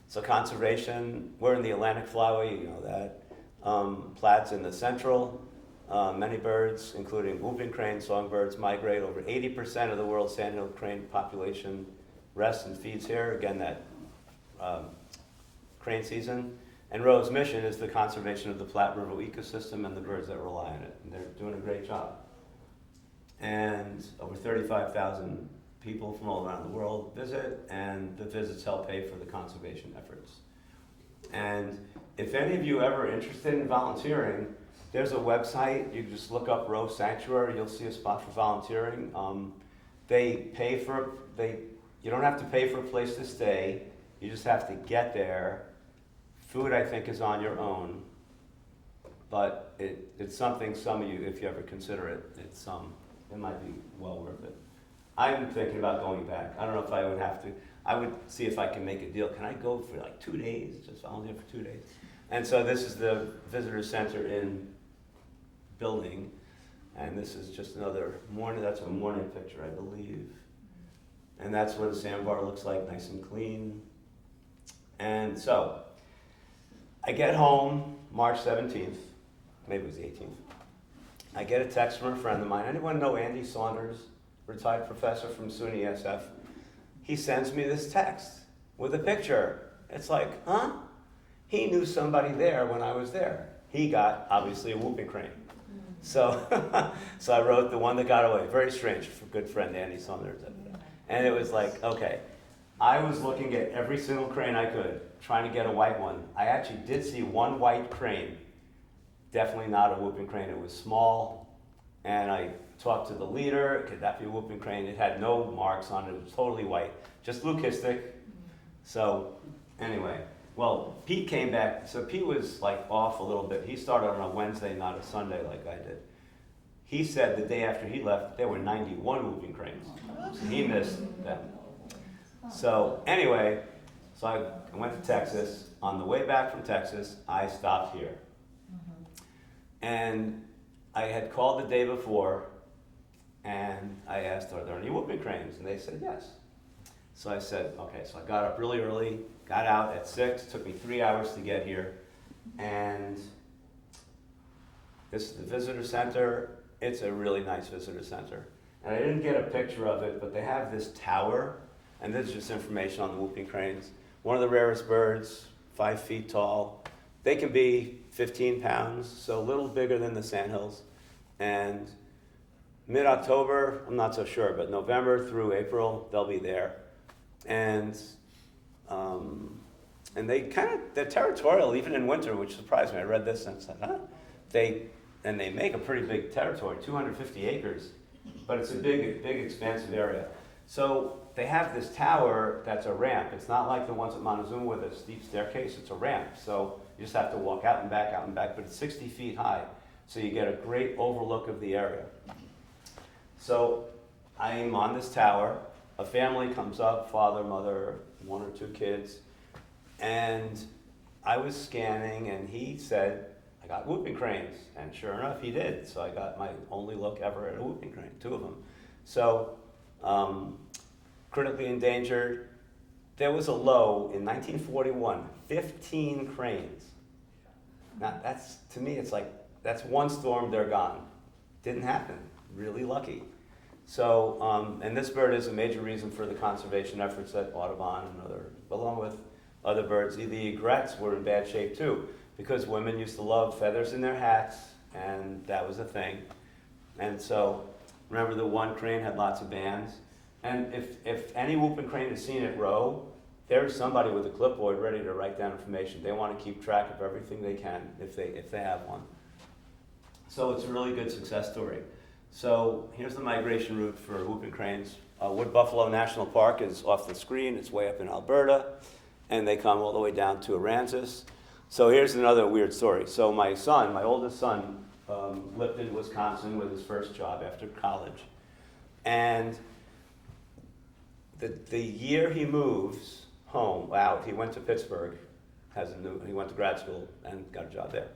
So conservation, we're in the Atlantic flyway, you know that. Plats in the central. Many birds, including whooping cranes, songbirds, migrate. Over 80% of the world's Sandhill crane population rests and feeds here. Again, that crane season. And Rowe's mission is the conservation of the Platte River ecosystem and the birds that rely on it. And they're doing a great job. And over 35,000 people from all around the world visit, and the visits help pay for the conservation efforts. And if any of you ever interested in volunteering, there's a website. You can just look up Rowe Sanctuary. You'll see a spot for volunteering. You don't have to pay for a place to stay. You just have to get there. Food, I think, is on your own, but it's something some of you, if you ever consider it, it might be well worth it. I'm thinking about going back. I don't know if I would have to. I would see if I can make a deal. Can I go for like 2 days, just volunteer for 2 days? And so this is the visitor center in building, and this is just another morning. That's a morning picture, I believe. And that's what a sandbar looks like, nice and clean. And so I get home March 17th, maybe it was the 18th. I get a text from a friend of mine. Anyone know Andy Saunders, retired professor from SUNY SF? He sends me this text with a picture. It's like, huh? He knew somebody there when I was there. He got, obviously, a whooping crane. So I wrote the one that got away. Very strange for a good friend, Andy Saunders. And it was like, okay. I was looking at every single crane I could, trying to get a white one. I actually did see one white crane. Definitely not a whooping crane. It was small. And I talked to the leader. Could that be a whooping crane? It had no marks on it. It was totally white. Just leucistic. So anyway, well, Pete came back. So Pete was like off a little bit. He started on a Wednesday, not a Sunday like I did. He said the day after he left, there were 91 whooping cranes. So he missed them. So anyway, so I went to Texas. On the way back from Texas, I stopped here. And I had called the day before, and I asked, are there any whooping cranes? And they said yes. So I said, okay. So I got up really early, got out at 6. Took me 3 hours to get here. And this is the visitor center. It's a really nice visitor center. And I didn't get a picture of it, but they have this tower, and this is just information on the whooping cranes. One of the rarest birds, 5 feet tall. They can be 15 pounds, so a little bigger than the sandhills. And mid-October, I'm not so sure, but November through April, they'll be there. And they're territorial even in winter, which surprised me. I read this and said, huh? They make a pretty big territory, 250 acres, but it's a big expansive area. So they have this tower that's a ramp. It's not like the ones at Montezuma with a steep staircase, it's a ramp. So you just have to walk out and back, but it's 60 feet high. So you get a great overlook of the area. So I'm on this tower, a family comes up, father, mother, 1 or 2 kids, and I was scanning and he said, I got whooping cranes, and sure enough he did. So I got my only look ever at a whooping crane, 2 of them. So critically endangered, there was a low in 1941, 15 cranes. Now that's, to me, it's like, that's one storm, they're gone. Didn't happen, really lucky. So, and this bird is a major reason for the conservation efforts at Audubon and along with other birds. The egrets were in bad shape too, because women used to love feathers in their hats, and that was a thing. And so, remember the one crane had lots of bands? And if any whooping crane is seen at Rowe, there's somebody with a clipboard ready to write down information. They want to keep track of everything they can if they have one. So it's a really good success story. So here's the migration route for whooping cranes. Wood Buffalo National Park is off the screen. It's way up in Alberta, and they come all the way down to Aransas. So here's another weird story. So my oldest son, lived in Wisconsin with his first job after college. And the year he moves home, he went to Pittsburgh, he went to grad school and got a job there.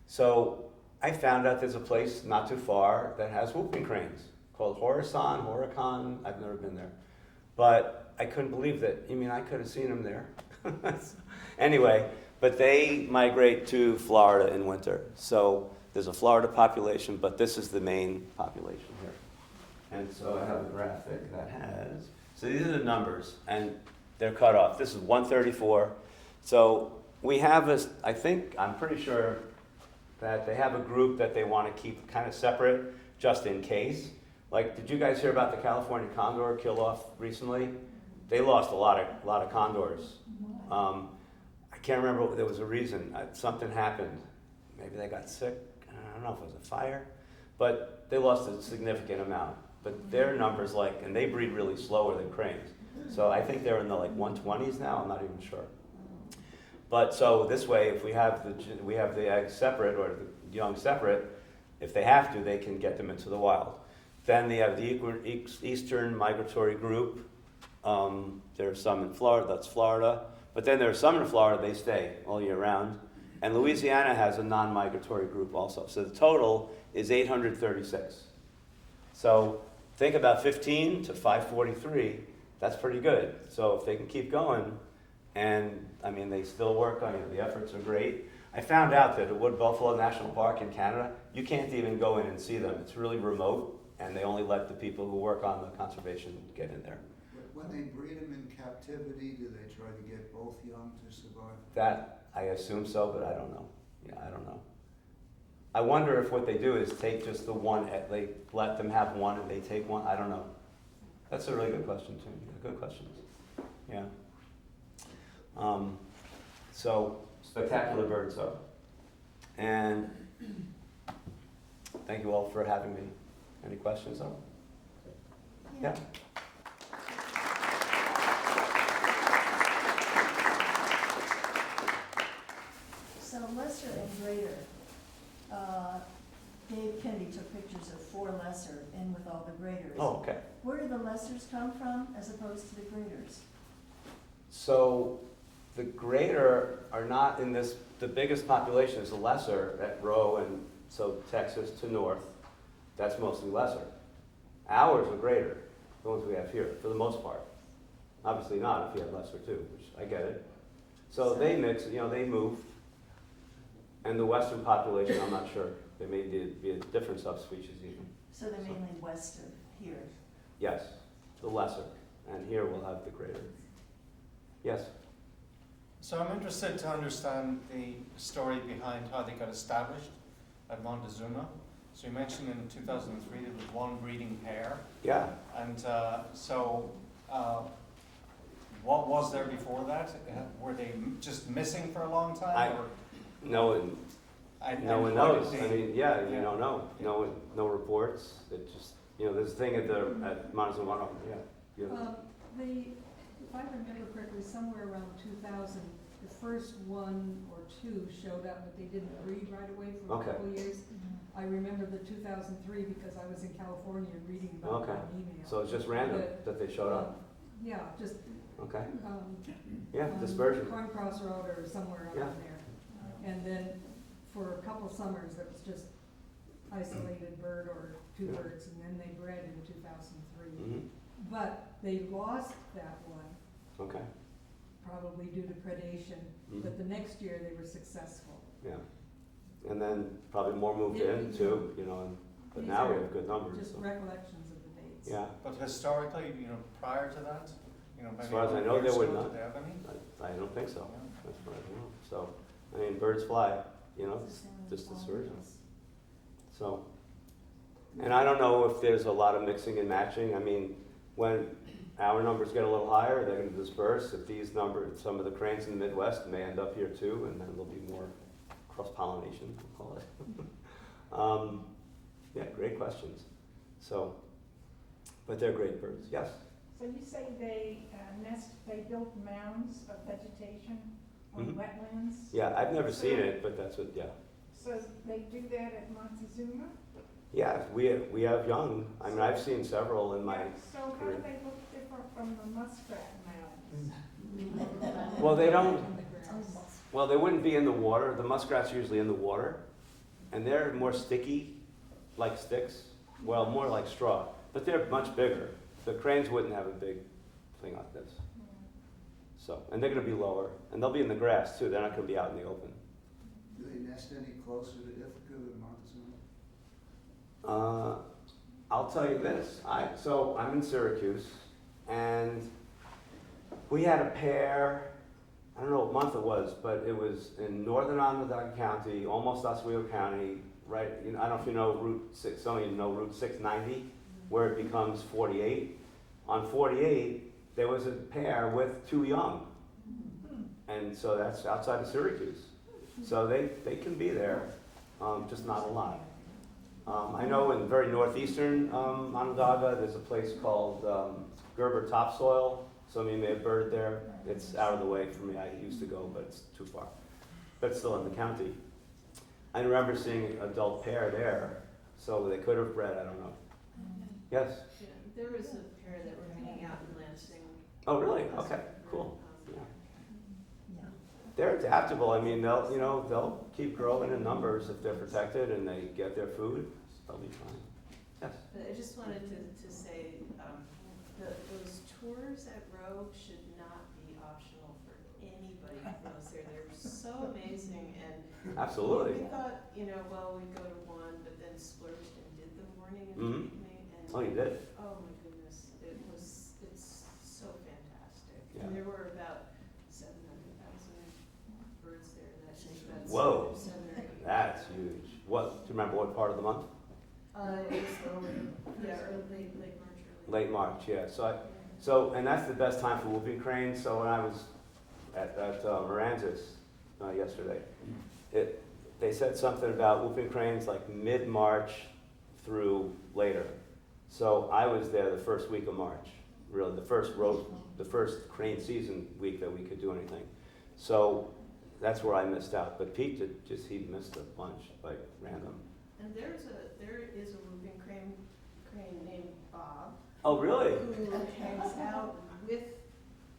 So I found out there's a place not too far that has whooping cranes called Horicon. I've never been there. But I couldn't believe that. I could have seen them there. Anyway, but they migrate to Florida in winter. So there's a Florida population, but this is the main population here. And so I have a graphic that has, so these are the numbers, and they're cut off. This is 134. So we have I'm pretty sure that they have a group that they want to keep kind of separate just in case. Like, did you guys hear about the California condor kill-off recently? They lost a lot of condors. I can't remember, there was a reason. Something happened. Maybe they got sick. I don't know if it was a fire. But they lost a significant amount. But their numbers, and they breed really slower than cranes. So I think they're in the 120s now, I'm not even sure. But so this way, if we have the eggs separate or the young separate, if they have to, they can get them into the wild. Then they have the Eastern Migratory Group. There's some in Florida, that's Florida. But then there's some in Florida, they stay all year round. And Louisiana has a non-migratory group also. So the total is 836. So think about 15 to 543, that's pretty good. So if they can keep going, and they still work on it, the efforts are great. I found out that at Wood Buffalo National Park in Canada, you can't even go in and see them. It's really remote, and they only let the people who work on the conservation get in there. When they breed them in captivity, do they try to get both young to survive? That, I assume so, but I don't know. I don't know. I wonder if what they do is take just the one, they let them have one and they take one. I don't know. That's a really good question, too. Good questions. Yeah. So, spectacular birds, though. And thank you all for having me. Any questions, though? Yeah. So lesser and greater, Dave Kennedy took pictures of 4 lesser and with all the graders. Oh, okay. Where do the lessers come from as opposed to the graders? So the greater are not in this, the biggest population is the lesser at Rowe, and so Texas to north, that's mostly lesser. Ours are greater, the ones we have here, for the most part. Obviously not if you have lesser too, which I get it. So they mix, they move. And the western population, I'm not sure. They may be a different subspecies even. So they're mainly west of here. Yes, the lesser, and here we'll have the greater. Yes? So I'm interested to understand the story behind how they got established at Montezuma. So you mentioned in 2003 there was one breeding pair, Yeah. and what was there before that? Were they just missing for a long time? Or? No one How knows. did I they- mean, you don't know. No reports. It just, there's a thing at Montezuma. Yeah. If I remember correctly, somewhere around 2000, the first one or two showed up, but they didn't breed right away for a Okay. couple of years. I remember the 2003 because I was in California reading about Okay. it on email. So it's just random that they showed up. Yeah, just, Okay. um, Dispersion. Corn Cross Road or somewhere Yeah. around there. And then for a couple of summers, it was just isolated bird or two Yeah. birds, and then they bred in 2003. Mm-hmm. But they lost that one, Okay. probably due to predation, Mhm. but the next year they were successful. Yeah. And then probably more moved Yeah. in too, but These now we are have good numbers. Just So. recollections of the dates. Yeah. But historically, prior to that, maybe As far as I know, 100 years they would ago, not. did they have any? I don't think so. Yeah. That's what I know. So, birds fly, just dispersion. So, and I don't know if there's a lot of mixing and matching. I mean, when our numbers get a little higher, they're going to disperse. If these numbers, some of the cranes in the Midwest may end up here too, and then there'll be more cross-pollination, we'll call it. Yeah, great questions. So, but they're great birds. Yes? So you say they they built mounds of vegetation on Mhm. wetlands? Yeah, I've never seen it, but that's what, yeah. So they do that at Montezuma? Yeah, we have young. I mean, I've seen several in my Yeah, so how career. do they look different from the muskrat mounds? Well, they don't. In the grass. Well, they wouldn't be in the water. The muskrats are usually in the water, and they're more sticky, like sticks. Well, more like straw, but they're much bigger. The cranes wouldn't have a big thing like this. So, and they're going to be lower, and they'll be in the grass too. They're not going to be out in the open. Do they nest any closer to Ithaca than Montezuma? I'll tell you this. So I'm in Syracuse, and we had a pair. I don't know what month it was, but it was in northern Onondaga County, almost Oswego County, right? I don't know if you know Route 6, some of you know Route 690, where it becomes 48. On 48, there was a pair with two young. And so that's outside of Syracuse. So they can be there, just not a lot. I know in very northeastern Onondaga, there's a place called Gerber Topsoil. Some of you may have birded there. It's out of the way for me. I used to go, but it's too far. But still in the county. I remember seeing an adult pair there, so they could have bred, I don't know. Yes? Yeah, there was a pair that were hanging out in Lansing. Oh, really? Okay, cool. Um, Yeah. They're adaptable. I mean, they'll keep growing in numbers if they're protected and they get their food. They'll be fine. Yes? But I just wanted to say, those tours at Rowe should not be optional for anybody who goes there. They're so amazing, and Absolutely. we thought, we'd go to one, but then splurged and did the morning and Mhm. the evening, and Oh, you did? oh my goodness, it's so fantastic. Yeah. And there were about 700,000 birds there that day. That's Whoa. 7 or 8. That's huge. Do you remember what part of the month? It was late March, early. Late March, yeah. And that's the best time for whooping cranes. So when I was at Moranzas yesterday, they said something about whooping cranes like mid-March through later. So I was there the first week of March, really the first crane season week that we could do anything. So that's where I missed out. But Pete he missed a bunch by random. And there is a whooping crane named Bob. Oh, really? Who hangs out with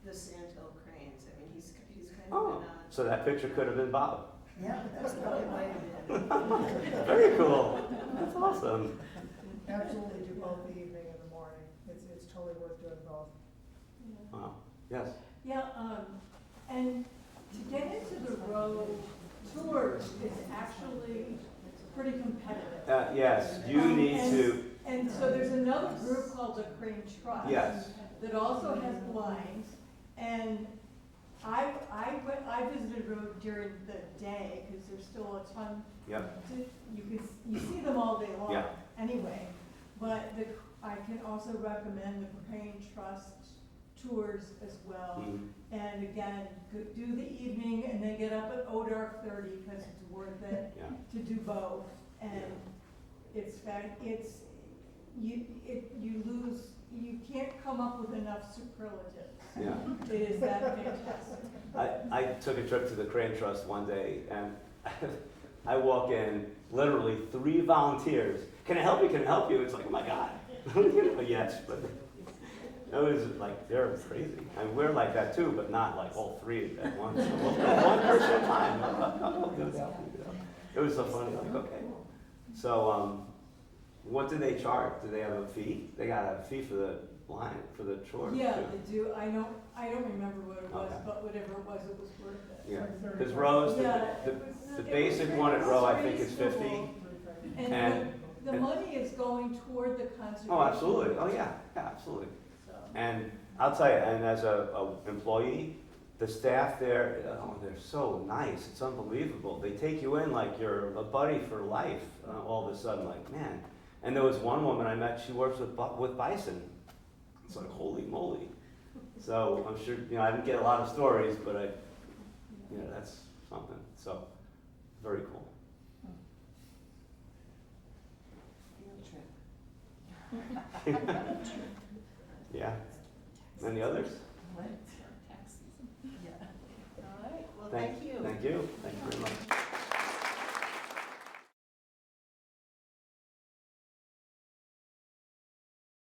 the Sandhill Cranes. I mean, he's kind of Oh, so that picture could have been Bob. Yeah, that's it might have been. Very cool. That's awesome. Absolutely do both the evening and the morning. It's totally worth doing both. Wow. Yes. Yeah, and to get into the Rowe tours is actually pretty competitive. Yes, you need to. And so there's another group called the Crane Trust. Yes. That also has blinds, and I visited Rowe during the day, because there's still a ton Yep. you see them all day long, Yeah. anyway. But I can also recommend the Crane Trust tours as well. Mhm. And again, do the evening and then get up at dark 30, because it's worth it Yeah. to do both. And you can't come up with enough superlatives. Yeah. It is that fantastic. I took a trip to the Crane Trust one day, and I walk in, literally 3 volunteers. Can I help you? Can I help you? It's like, oh my God. Yes, but it was like, they're crazy. And we're like that too, but not like all 3 at once. We'll go one person at a time. It was so funny. Like, okay. So, what do they charge? Do they have a fee? They gotta have a fee for the tour. Yeah, too. they do. I don't remember what it was, Okay. but whatever it was worth it. Yeah, because Rowe's, Yeah, the basic one at Rowe, I think is 50. And And- the money is going toward the conservation. Oh, absolutely. Oh, yeah, absolutely. So, And I'll tell you, and as a employee, the staff there, oh, they're so nice. It's unbelievable. They take you in like you're a buddy for life. All of a sudden, like, man. And there was one woman I met. She works with bison. It's like, holy moly. So I'm sure, I didn't get a lot of stories, but that's something. So very cool. Field trip. Yeah. Any others? What?